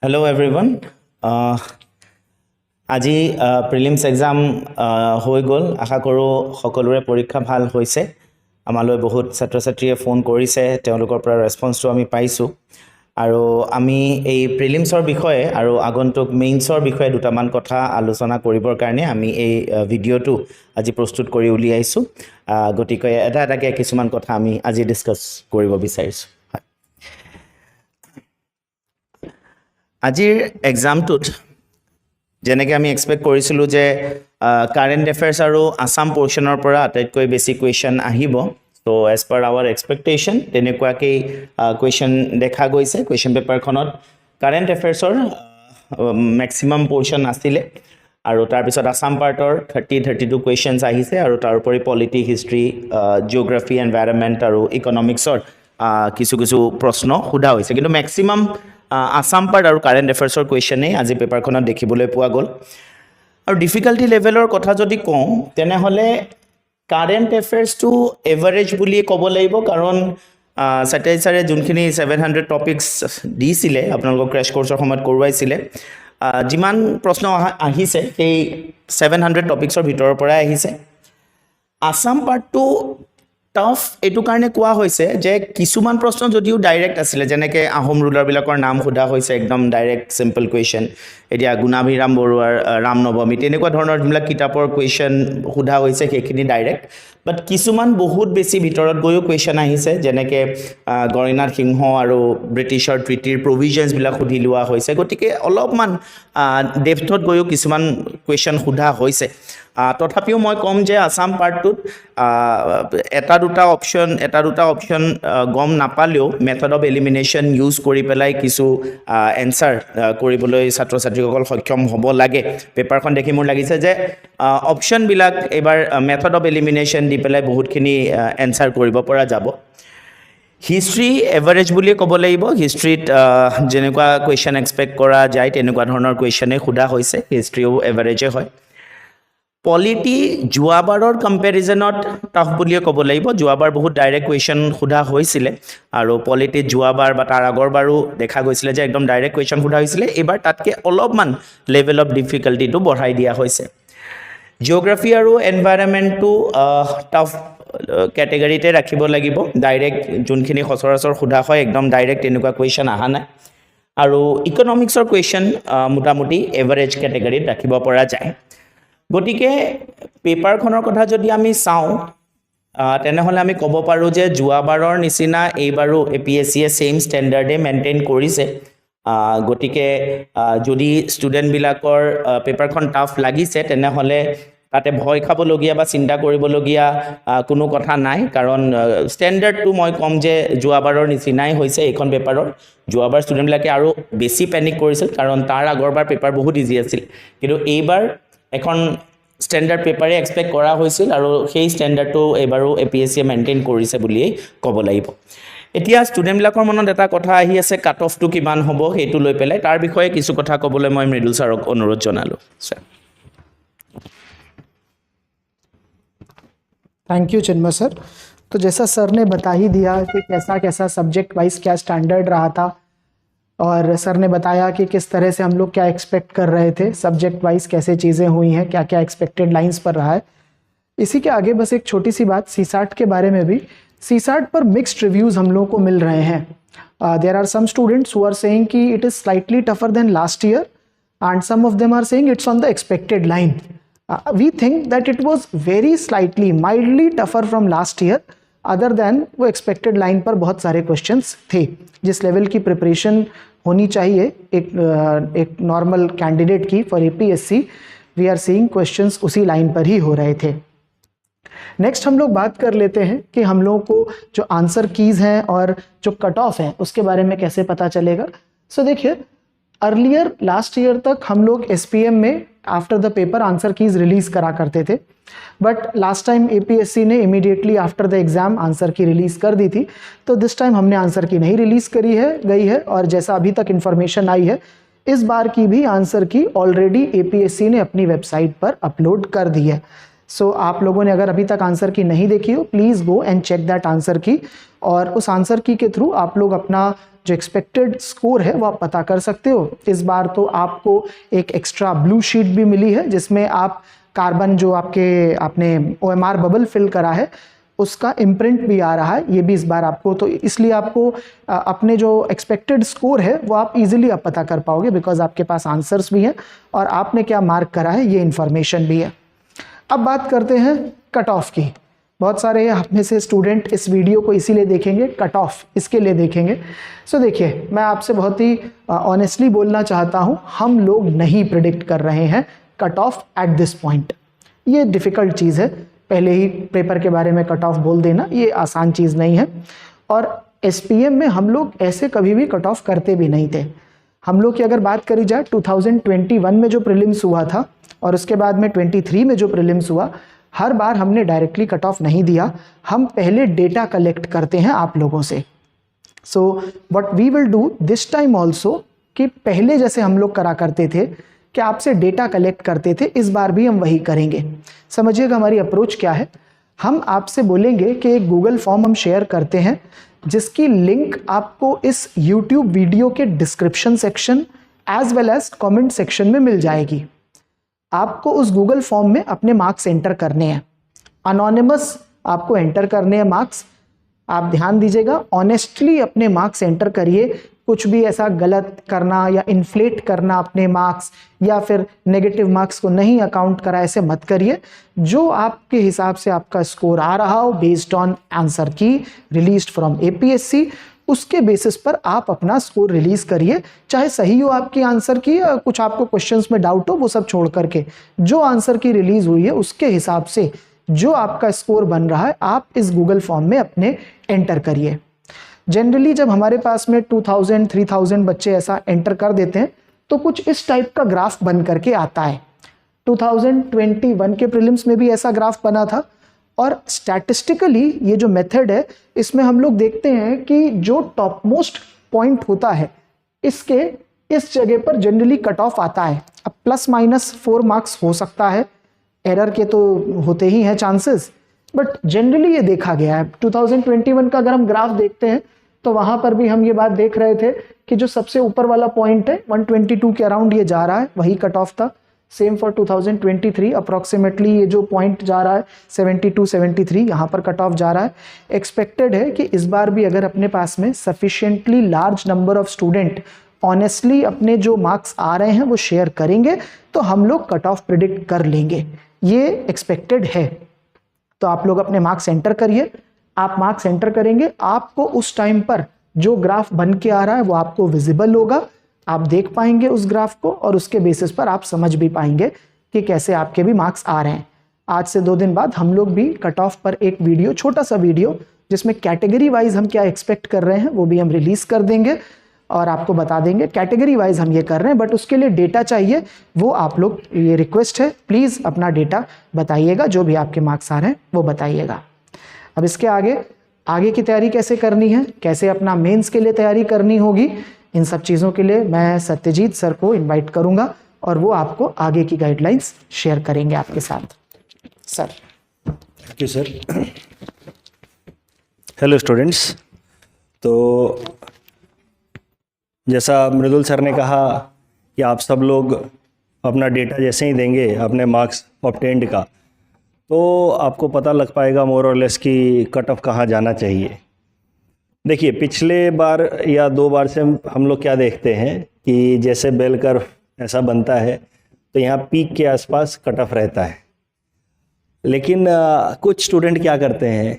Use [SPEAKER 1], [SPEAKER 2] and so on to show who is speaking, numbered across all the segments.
[SPEAKER 1] Hello everyone. আজি prelims exam হৈ গ'ল। আশা কৰোঁ সকলোৰে পৰীক্ষা ভাল হৈছে। আমালৈ বহুত ছাত্ৰ ছাত্ৰীয়ে ফোন কৰিছে, তেওঁলোকৰ পৰা ৰেছপন্সটো আমি পাইছোঁ। আৰু আমি এই প্ৰিলিমছৰ বিষয়ে আৰু আগন্তুক মেইনছৰ বিষয়ে দুটামান কথা আলোচনা কৰিবৰ কাৰণে আমি এই ভিডিঅ'টো আজি প্ৰস্তুত কৰি উলিয়াইছোঁ। গতিকে এটাকৈ কিছুমান কথা আমি আজি ডিছকাছ কৰিব বিচাৰিছোঁ। আজিৰ এক্সামটোত যেনেকৈ আমি এক্সপেক্ট কৰিছিলোঁ যে কাৰেণ্ট এফেয়াৰ্ছ আৰু আছাম পৰ্চনৰ পৰা আটাইতকৈ বেছি কুৱেশ্যন আহিব। চ' as per hour expectation তেনেকুৱাকেই question দেখা গৈছে। কুৱেশ্যন পেপাৰখনত কাৰেণ্ট এফেয়াৰ্ছৰ মেক্সিমাম পৰ্চন আছিলে আৰু তাৰপিছত আছাম পাৰ্টৰ 32 কুৱেশ্যনছ আহিছে আৰু তাৰোপৰি পলিটি, হিষ্ট্ৰী, জিঅ'গ্ৰাফী, এনভাইৰনমেণ্ট আৰু ইকনমিক্সৰ কিছু প্ৰশ্ন সোধা হৈছে। কিন্তু মেক্সিমাম আছাম পাৰ্ট আৰু কাৰেণ্ট এফেয়াৰ্ছৰ কুৱেশ্যনেই আজি পেপাৰখনত দেখিবলৈ পোৱা গ'ল। আৰু ডিফিকাল্টি লেভেলৰ কথা যদি কওঁ তেনেহ'লে কাৰেণ্ট এফেয়াৰ্ছটো এভাৰেজ বুলিয়ে ক'ব লাগিব, কাৰণ চেটাৰ্জি ছাৰে যোনখিনি 700 টপিকছ দিছিলে, আপোনালোকক ক্ৰেছ কৰ্চৰ সময়ত কৰোৱাইছিলে, যিমান প্ৰশ্ন আহিছে সেই 700 টপিকছৰ ভিতৰৰ পৰাই আহিছে। আছাম পাৰ্টটো টাফ এইটো কাৰণে কোৱা হৈছে যে কিছুমান প্ৰশ্ন যদিও ডাইৰেক্ট আছিলে, যেনেকৈ আহোম ৰুলাৰবিলাকৰ নাম সোধা হৈছে, একদম ডাইৰেক্ট চিম্পল কুৱেশ্যন। এতিয়া গুণাভিৰাম বৰুৱাৰ ৰাম নৱমী তেনেকুৱা ধৰণৰ যিবিলাক কিতাপৰ কুৱেশ্যন সোধা হৈছে সেইখিনি ডাইৰেক্ট। বাট কিছুমান বহুত বেছি ভিতৰত গৈও কুৱেশ্যন আহিছে, যেনেকৈ গণনাথ সিংহ আৰু ব্ৰিটিছৰ ট্ৰিটিৰ প্ৰভিজনছবিলাক সুধি লোৱা হৈছে। গতিকে অলপমান ডেপথত গৈও কিছুমান কুৱেশ্যন সোধা হৈছে। তথাপিও মই ক'ম যে আছাম পাৰ্টটোত এটা দুটা অপশ্যন গম নাপালেও মেথড অফ এলিমিনেশ্যন ইউজ কৰি পেলাই কিছু এনচাৰ কৰিবলৈ ছাত্ৰ ছাত্ৰীসকল সক্ষম হ'ব লাগে। পেপাৰখন দেখি মোৰ লাগিছে যে অপশ্যনবিলাক এইবাৰ মেথড অফ এলিমিনেশ্যন দি পেলাই বহুতখিনি এনচাৰ কৰিব পৰা যাব। হিষ্ট্ৰী এভাৰেজ বুলিয়ে ক'ব লাগিব। হিষ্ট্ৰীত যেনেকুৱা কুৱেশ্যন এক্সপেক্ট কৰা যায় তেনেকুৱা ধৰণৰ কুৱেশ্যনেই সোধা হৈছে, হিষ্ট্ৰীও এভাৰেজে হয়। পলিটি যোৱাবাৰৰ কম্পেৰিজনত টাফ বুলিয়ে ক'ব লাগিব। যোৱাবাৰ বহুত ডাইৰেক্ট কুৱেশ্যন সোধা হৈছিলে আৰু পলিটিত যোৱাবাৰ বা তাৰ আগৰবাৰো দেখা গৈছিলে যে একদম ডাইৰেক্ট কুৱেশ্যন সোধা হৈছিলে। এইবাৰ তাতকৈ অলপমান লেভেল অফ ডিফিকাল্টিটো বঢ়াই দিয়া হৈছে। জিঅ'গ্ৰাফী আৰু এনভাইৰনমেণ্টটো টাফ কেটেগৰীতে ৰাখিব লাগিব। ডাইৰেক্ট যোনখিনি সচৰাচৰ সোধা হয় একদম ডাইৰেক্ট তেনেকুৱা কুৱেশ্যন অহা নাই। আৰু ইকনমিক্সৰ কুৱেশ্যন মোটামুটি এভাৰেজ কেটেগৰীত ৰাখিব পৰা যায়। গতিকে পেপাৰখনৰ কথা যদি আমি চাওঁ তেনেহ'লে আমি ক'ব পাৰোঁ যে যোৱাবাৰৰ নিচিনা এইবাৰো APSCয়ে ছেইম ষ্টেণ্ডাৰ্ডে মেইনটেইন কৰিছে। গতিকে যদি ষ্টুডেণ্টবিলাকৰ পেপাৰখন টাফ লাগিছে তেনেহ'লে তাতে ভয় খাবলগীয়া বা চিন্তা কৰিবলগীয়া কোনো কথা নাই, কাৰণ ষ্টেণ্ডাৰ্ডটো মই ক'ম যে যোৱাবাৰৰ নিচিনাই হৈছে এইখন পেপাৰৰ। যোৱাবাৰ ষ্টুডেণ্টবিলাকে আৰু বেছি পেনিক কৰিছিল, কাৰণ তাৰ আগৰবাৰ পেপাৰ বহুত ইজি আছিল, কিন্তু এইবাৰ এখন ষ্টেণ্ডাৰ্ড পেপাৰে এক্সপেক্ট কৰা হৈছিল আৰু সেই ষ্টেণ্ডাৰ্ডটো এইবাৰো APSCয়ে মেইনটেইন কৰিছে বুলিয়েই ক'ব লাগিব। এতিয়া ষ্টুডেণ্টবিলাকৰ মনত এটা কথা আহি আছে, কাট অফটো কিমান হ'ব সেইটো লৈ পেলাই। তাৰ বিষয়ে কিছু কথা ক'বলৈ মই মৃদুল ছাৰক অনুৰোধ জনালোঁ।
[SPEAKER 2] Thank you Chinmay sir. तो जैसा सर ने बता ही दिया कि कैसा कैसा सब्जेक्ट वाइज क्या स्टैंडर्ड रहा था, और सर ने बताया कि किस तरह से हम लोग क्या एक्सपेक्ट कर रहे थे, सब्जेक्ट वाइज कैसे चीज़ें हुई हैं, क्या क्या एक्सपेक्टेड लाइंस पर रहा है। इसी के आगे बस एक छोटी सी बात CSAT के बारे में भी। CSAT पर मिक्स्ड रिव्यूज़ हम लोग को मिल रहे हैं। There are some students who are saying कि it is slightly tougher than last year and some of them are saying it's on the expected line. We think that it was very slightly mildly tougher from last year, other than वो expected line पर बहुत सारे questions थे। जिस level की preparation होनी चाहिए एक नॉर्मल कैंडिडेट की for APSC, we are seeing questions उसी लाइन पर ही हो रहे थे। नेक्स्ट हम लोग बात कर लेते हैं कि हम लोगों को जो आंसर कीज हैं और जो कट ऑफ हैं उसके बारे में कैसे पता चलेगा। सो देखिए, अर्लियर लास्ट ईयर तक हम लोग SPM में after the paper answer keys release करा करते थे, बट लास्ट टाइम APSC ने immediately after the exam answer की रिलीज कर दी थी। तो दिस टाइम हमने आंसर की नहीं रिलीज गई है, और जैसा अभी तक इन्फॉर्मेशन आई है इस बार की भी आंसर की ऑलरेडी APSC ने अपनी वेबसाइट पर अपलोड कर दी है। सो आप लोगों ने अगर अभी तक आंसर की नहीं देखी हो, please go and check that answer key, और उस आंसर की के थ्रू आप लोग अपना जो एक्सपेक्टेड स्कोर है वो आप पता कर सकते हो। इस बार तो आपको एक एक्स्ट्रा ब्लू शीट भी मिली है जिसमें आप कार्बन जो आपने OMR बबल फिल करा है उसका इम्प्रिंट भी आ रहा है, ये भी इस बार आपको, तो इसलिए आपको अपने जो एक्सपेक्टेड स्कोर है वो आप इजीली आप पता कर पाओगे, बिकॉज आपके पास आंसर्स भी हैं और आपने क्या मार्क करा है ये इन्फॉर्मेशन भी है। अब बात करते हैं कट ऑफ की। बहुत सारे आप में से स्टूडेंट इस वीडियो को इसीलिए देखेंगे, कट ऑफ इसके लिए देखेंगे। सो देखिए, मैं आपसे बहुत ही ऑनेस्टली बोलना चाहता हूँ, हम लोग नहीं प्रिडिक्ट कर रहे हैं cut off at this point. ये डिफ़िकल्ट चीज़ है, पहले ही पेपर के बारे में कट ऑफ बोल देना ये आसान चीज़ नहीं है। और SPM में हम लोग ऐसे कभी भी कट ऑफ करते भी नहीं थे। हम लोग की अगर बात करी जाए 2021 में जो प्रीलिम्स हुआ था और उसके बाद में 23 में जो प्रीलिम्स हुआ, हर बार हमने डायरेक्टली कट ऑफ नहीं दिया, हम पहले डेटा कलेक्ट करते हैं आप लोगों से। So what we will do this time also, कि पहले जैसे हम लोग करा करते थे कि आपसे डेटा कलेक्ट करते थे, इस बार भी हम वही करेंगे। समझिएगा हमारी अप्रोच क्या है। हम आपसे बोलेंगे कि एक गूगल फॉर्म हम शेयर करते हैं जिसकी लिंक आपको इस YouTube वीडियो के description section as well as comment section में मिल जाएगी। आपको उस गूगल फॉर्म में अपने मार्क्स एंटर करने हैं, अनोनिमस आपको एंटर करने हैं मार्क्स। आप ध्यान दीजिएगा, ऑनेस्टली अपने मार्क्स एंटर करिए, कुछ भी ऐसा गलत करना या इन्फ्लेट करना अपने मार्क्स या फिर नेगेटिव मार्क्स को नहीं अकाउंट करा, ऐसे मत करिए। जो आपके हिसाब से आपका स्कोर आ रहा हो बेस्ड ऑन आंसर की रिलीज्ड फ्रॉम APSC, उसके बेसिस पर आप अपना स्कोर रिलीज करिए, चाहे सही हो आपकी आंसर की या कुछ आपको क्वेश्चंस में डाउट हो, वो सब छोड़ करके जो आंसर की रिलीज हुई है उसके हिसाब से जो आपका स्कोर बन रहा है आप इस गूगल फॉर्म में अपने एंटर करिए। जनरली जब हमारे पास में 2000 3000 बच्चे ऐसा एंटर कर देते हैं तो कुछ इस टाइप का ग्राफ बन करके आता है। 2021 के प्रीलिम्स में भी ऐसा ग्राफ बना था, और स्टैटिस्टिकली ये जो मेथड है इसमें हम लोग देखते हैं कि जो टॉप मोस्ट पॉइंट होता है इसके इस जगह पर जनरली कट ऑफ आता है। अब ±4 मार्क्स हो सकता है, एरर के तो होते ही हैं चांसेस, बट जनरली ये देखा गया है। 2021 का अगर हम ग्राफ देखते हैं तो वहां पर भी हम ये बात देख रहे थे कि जो सबसे ऊपर वाला पॉइंट है 122 के अराउंड ये जा रहा है, वही कट ऑफ था। सेम फॉर 2023 अप्रॉक्सीमेटली ये जो पॉइंट जा रहा है 72 73 यहाँ पर कट ऑफ जा रहा है। एक्सपेक्टेड है कि इस बार भी अगर अपने पास में sufficiently large number of student honestly अपने जो मार्क्स आ रहे हैं वो शेयर करेंगे तो हम लोग कट ऑफ प्रिडिक्ट कर लेंगे, ये एक्सपेक्टेड है। तो आप लोग अपने मार्क्स एंटर करिए। आप मार्क्स एंटर करेंगे, आपको उस टाइम पर जो ग्राफ बन के आ रहा है वो आपको विजिबल होगा, आप देख पाएंगे उस ग्राफ को और उसके बेसिस पर आप समझ भी पाएंगे कि कैसे आपके भी मार्क्स आ रहे हैं। आज से 2 दिन बाद हम लोग भी कट ऑफ पर एक वीडियो, छोटा सा वीडियो जिसमें कैटेगरी वाइज हम क्या एक्सपेक्ट कर रहे हैं वो भी हम रिलीज कर देंगे और आपको बता देंगे कैटेगरी वाइज हम ये कर रहे हैं। बट उसके लिए डेटा चाहिए, वो आप लोग, ये रिक्वेस्ट है, प्लीज़ अपना डेटा बताइएगा, जो भी आपके मार्क्स आ रहे हैं वो बताइएगा। अब इसके आगे की तैयारी कैसे करनी है, कैसे अपना मेंस के लिए तैयारी करनी होगी, इन सब चीज़ों के लिए मैं सत्यजीत सर को इनवाइट करूंगा और वो आपको आगे की गाइडलाइंस शेयर करेंगे आपके साथ। Sir.
[SPEAKER 3] Thank you sir. Hello students, तो जैसा मृदुल सर ने कहा कि आप सब लोग अपना डेटा जैसे ही देंगे अपने मार्क्स ऑब्टेन्ड का, तो आपको पता लग पाएगा मोर और लेस कि कट ऑफ कहाँ जाना चाहिए। देखिए, पिछले बार या 2 बार से हम लोग क्या देखते हैं कि जैसे बेल कर्व ऐसा बनता है तो यहाँ पीक के आसपास कट ऑफ रहता है, लेकिन कुछ स्टूडेंट क्या करते हैं,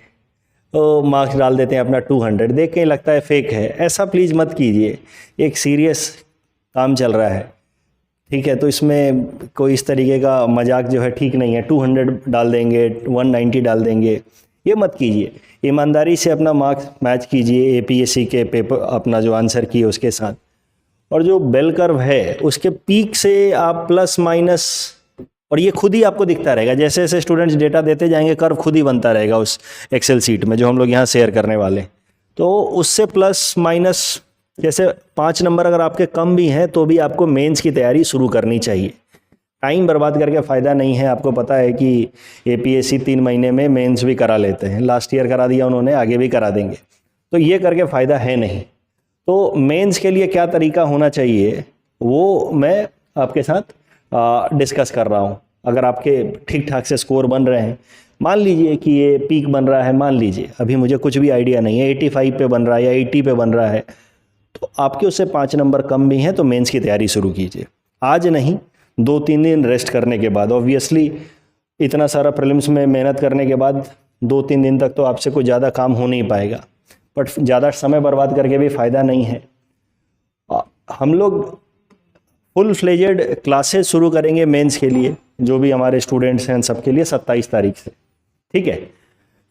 [SPEAKER 3] तो मार्क्स डाल देते हैं अपना 200, देख के लगता है फेक है। ऐसा प्लीज़ मत कीजिए, एक सीरियस काम चल रहा है, ठीक है? तो इसमें कोई इस तरीके का मजाक जो है ठीक नहीं है। 200 डाल देंगे, 190 डाल देंगे, ये मत कीजिए। ईमानदारी से अपना मार्क्स मैच कीजिए APSC के पेपर, अपना जो आंसर की उसके साथ, और जो बेल कर्व है उसके पीक से आप प्लस माइनस, और ये खुद ही आपको दिखता रहेगा, जैसे जैसे स्टूडेंट्स डेटा देते जाएंगे कर्व खुद ही बनता रहेगा उस एक्सेल सीट में जो हम लोग यहाँ शेयर करने वाले। तो उससे प्लस माइनस, जैसे 5 नंबर अगर आपके कम भी हैं तो भी आपको मेंस की तैयारी शुरू करनी चाहिए। टाइम बर्बाद करके फ़ायदा नहीं है। आपको पता है कि APSC 3 महीने में मेंस भी करा लेते हैं, लास्ट ईयर करा दिया उन्होंने, आगे भी करा देंगे, तो ये करके फ़ायदा है नहीं। तो मेंस के लिए क्या तरीका होना चाहिए वो मैं आपके साथ डिस्कस कर रहा हूँ। अगर आपके ठीक ठाक से स्कोर बन रहे हैं, मान लीजिए कि ये पीक बन रहा है, मान लीजिए अभी मुझे कुछ भी आइडिया नहीं है, 85 पे बन रहा है या 80 पे बन रहा है, तो आपके उससे 5 नंबर कम भी हैं, तो मेंस की तैयारी शुरू कीजिए। आज नहीं, 2-3 दिन रेस्ट करने के बाद। ऑब्वियसली इतना सारा प्रीलिम्स में मेहनत करने के बाद 2-3 दिन तक तो आपसे कोई ज़्यादा काम हो नहीं पाएगा, बट ज़्यादा समय बर्बाद करके भी फ़ायदा नहीं है। हम लोग फुल फ्लेजेड क्लासेस शुरू करेंगे मेंस के लिए, जो भी हमारे स्टूडेंट्स हैं सबके लिए 27 तारीख से, ठीक है।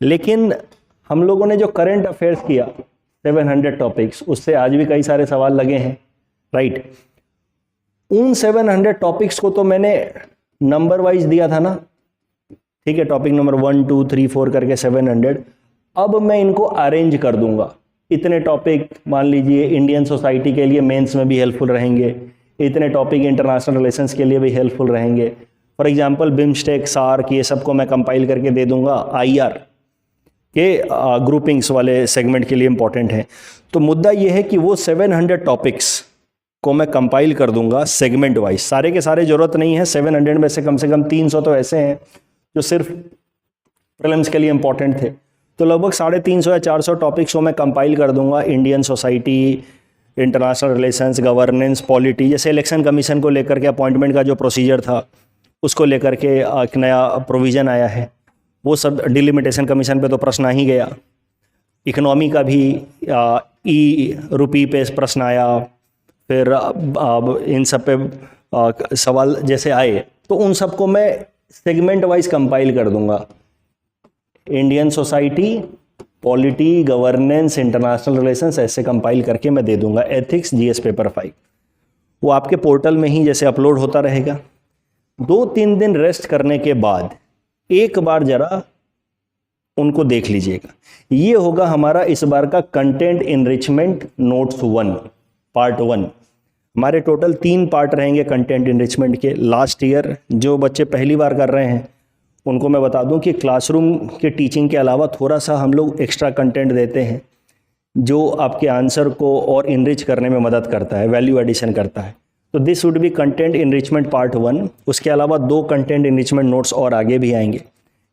[SPEAKER 3] लेकिन हम लोगों ने जो करंट अफेयर्स किया 700 टॉपिक्स, उससे आज भी कई सारे सवाल लगे हैं, राइट। उन 700 टॉपिक्स को तो मैंने नंबर वाइज दिया था ना, ठीक है, टॉपिक नंबर 1 2 3 4 करके 700। अब मैं इनको अरेंज कर दूंगा। इतने टॉपिक मान लीजिए इंडियन सोसाइटी के लिए मेंस में भी हेल्पफुल रहेंगे, इतने टॉपिक इंटरनेशनल रिलेशंस के लिए भी हेल्पफुल रहेंगे। फॉर एग्जांपल बिम्स्टेक, सार्क, ये सबको मैं कंपाइल करके दे दूंगा, IR के ग्रुपिंग्स वाले सेगमेंट के लिए इंपॉर्टेंट है। तो मुद्दा ये है कि वो 700 टॉपिक्स को मैं कंपाइल कर दूंगा सेगमेंट वाइज। सारे के सारे जरूरत नहीं है, 700 में से कम 300 तो ऐसे हैं जो सिर्फ प्रीलिम्स के लिए इंपॉर्टेंट थे। तो लगभग 350 या 400 टॉपिक्स को मैं कंपाइल कर दूंगा, Indian society, international relations, governance, polity, जैसे इलेक्शन कमीशन को लेकर के अपॉइंटमेंट का जो प्रोसीजर था उसको लेकर के एक नया प्रोविज़न आया है, वो सब डिलिमिटेशन कमीशन पे तो प्रश्न आ ही गया। इकोनॉमी का भी E-Rupee पे प्रश्न आया, फिर इन सब पे सवाल जैसे आए, तो उन सबको मैं सेगमेंट वाइज कंपाइल कर दूंगा। Indian society, polity, governance, international relations, ऐसे कंपाइल करके मैं दे दूंगा। एथिक्स, GS पेपर 5, वो आपके पोर्टल में ही जैसे अपलोड होता रहेगा। 2-3 दिन रेस्ट करने के बाद एक बार जरा उनको देख लीजिएगा। ये होगा हमारा इस बार का कंटेंट इनरिचमेंट नोट्स 1 पार्ट 1। हमारे टोटल 3 पार्ट रहेंगे कंटेंट इनरिचमेंट के। लास्ट ईयर जो बच्चे पहली बार कर रहे हैं उनको मैं बता दूं कि क्लासरूम के टीचिंग के अलावा थोड़ा सा हम लोग एक्स्ट्रा कंटेंट देते हैं जो आपके आंसर को और इनरिच करने में मदद करता है, वैल्यू एडिशन करता है। तो this would be content enrichment part 1। उसके अलावा 2 कंटेंट इनरिचमेंट नोट्स और आगे भी आएंगे।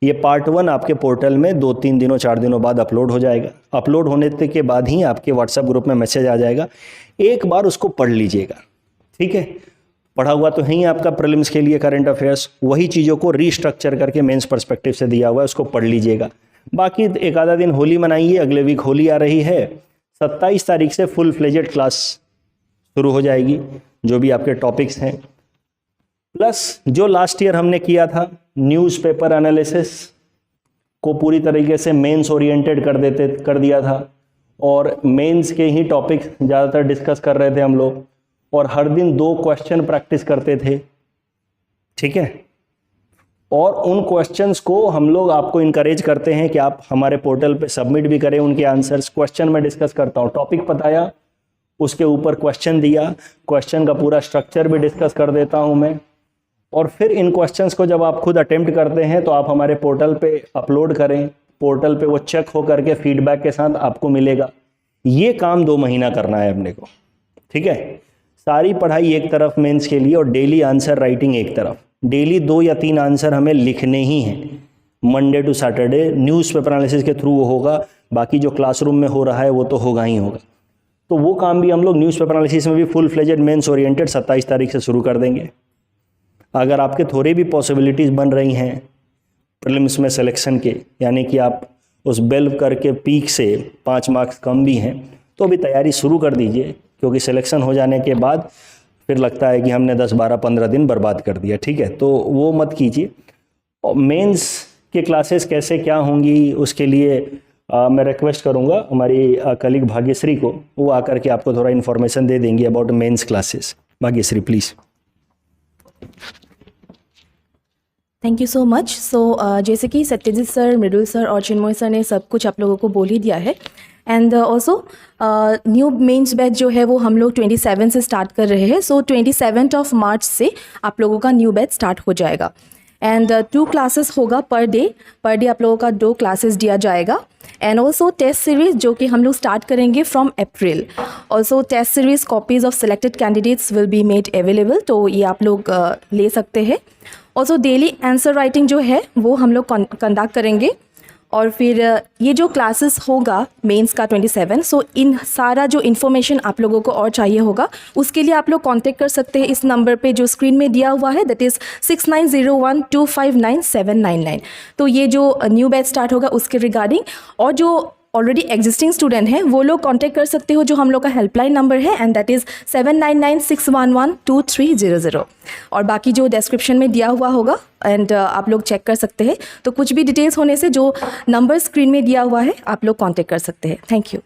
[SPEAKER 3] ये पार्ट 1 आपके पोर्टल में 2-3 दिनों 4 दिनों बाद अपलोड हो जाएगा। अपलोड होने के बाद ही आपके व्हाट्सएप ग्रुप में मैसेज आ जाएगा, एक बार उसको पढ़ लीजिएगा, ठीक है। पढ़ा हुआ तो है ही आपका प्रीलिम्स के लिए करंट अफेयर्स, वही चीज़ों को रीस्ट्रक्चर करके मेंस पर्सपेक्टिव से दिया हुआ है, उसको पढ़ लीजिएगा। बाकी एक आधा दिन होली मनाइए, अगले वीक होली आ रही है, 27 तारीख से फुल फ्लेजेड क्लास शुरू हो जाएगी, जो भी आपके टॉपिक्स हैं। प्लस जो लास्ट ईयर हमने किया था न्यूज़पेपर एनालिसिस को पूरी तरीके से मेंस ओरिएंटेड कर दिया था, और मेंस के ही टॉपिक्स ज़्यादातर डिस्कस कर रहे थे हम लोग, और हर दिन 2 क्वेश्चन प्रैक्टिस करते थे, ठीक है। और उन क्वेश्चंस को हम लोग आपको इनकरेज करते हैं कि आप हमारे पोर्टल पे सबमिट भी करें उनके आंसर्स। क्वेश्चन मैं डिस्कस करता हूँ, टॉपिक बताया, उसके ऊपर क्वेश्चन दिया, क्वेश्चन का पूरा स्ट्रक्चर भी डिस्कस कर देता हूँ मैं। और फिर इन क्वेश्चंस को जब आप खुद अटेम्प्ट करते हैं तो आप हमारे पोर्टल पे अपलोड करें, पोर्टल पे वो चेक हो करके फीडबैक के साथ आपको मिलेगा। ये काम 2 महीना करना है अपने को, ठीक है। सारी पढ़ाई एक तरफ मेंस के लिए, और डेली आंसर राइटिंग एक तरफ। डेली 2 या 3 आंसर हमें लिखने ही हैं, Monday to Saturday. Newspaper analysis के थ्रू वो होगा, बाकी जो क्लासरूम में हो रहा है वो तो होगा ही होगा। तो वो काम भी हम लोग न्यूज़पेपर एनालिसिस में भी फुल फ्लेजेड मेंस ओरिएंटेड 27 तारीख से शुरू कर देंगे। अगर आपके थोड़ी भी पॉसिबिलिटीज़ बन रही हैं प्रीलिम्स में सिलेक्शन के, यानी कि आप उस बेल करके पीक से 5 मार्क्स कम भी हैं, तो भी तैयारी शुरू कर दीजिए, क्योंकि सिलेक्शन हो जाने के बाद फिर लगता है कि हमने 10, 12, 15 दिन बर्बाद कर दिया, ठीक है। तो वो मत कीजिए। और मेंस के क्लासेस कैसे क्या होंगी उसके लिए मैं रिक्वेस्ट करूंगा हमारी कलीग भाग्यश्री को, वो आकर के आपको थोड़ा इन्फॉर्मेशन दे देंगी about mains classes. Bhagyashree please.
[SPEAKER 4] Thank you so much. जैसे कि सत्यजीत सर, मृदुल सर और चिन्मय सर ने सब कुछ आप लोगों को बोल ही दिया है। And also new mains batch जो है वो हम लोग 27 से स्टार्ट कर रहे हैं. सो 27 ऑफ मार्च से आप लोगों का न्यू बैच स्टार्ट हो जाएगा. एंड 2 क्लासेस होगा पर डे आप लोगों का 2 क्लासेस दिया जाएगा. एंड ऑल्सो टेस्ट सीरीज जो कि हम लोग स्टार्ट करेंगे from April. Also test series copies of selected candidates will be made available, तो ये आप लोग ले सकते हैं. ऑल्सो डेली आंसर राइटिंग जो है वो हम लोग कंडक्ट करेंगे. और फिर ये जो क्लासेस होगा मेंस का 27, सो इन सारा जो इन्फॉर्मेशन आप लोगों को और चाहिए होगा उसके लिए आप लोग कांटेक्ट कर सकते हैं इस नंबर पे जो स्क्रीन में दिया हुआ है, दैट इज़ 6901259799. तो ये जो न्यू बैच स्टार्ट होगा उसके रिगार्डिंग, और जो ऑलरेडी एग्जिस्टिंग स्टूडेंट हैं वो लोग कांटेक्ट कर सकते हो जो हम लोग का हेल्पलाइन नंबर है, एंड दैट इज़ 7996112300. और बाकी जो डिस्क्रिप्शन में दिया हुआ होगा एंड आप लोग चेक कर सकते हैं. तो कुछ भी डिटेल्स होने से जो नंबर स्क्रीन में दिया हुआ है आप लोग कांटेक्ट कर सकते हैं. Thank you.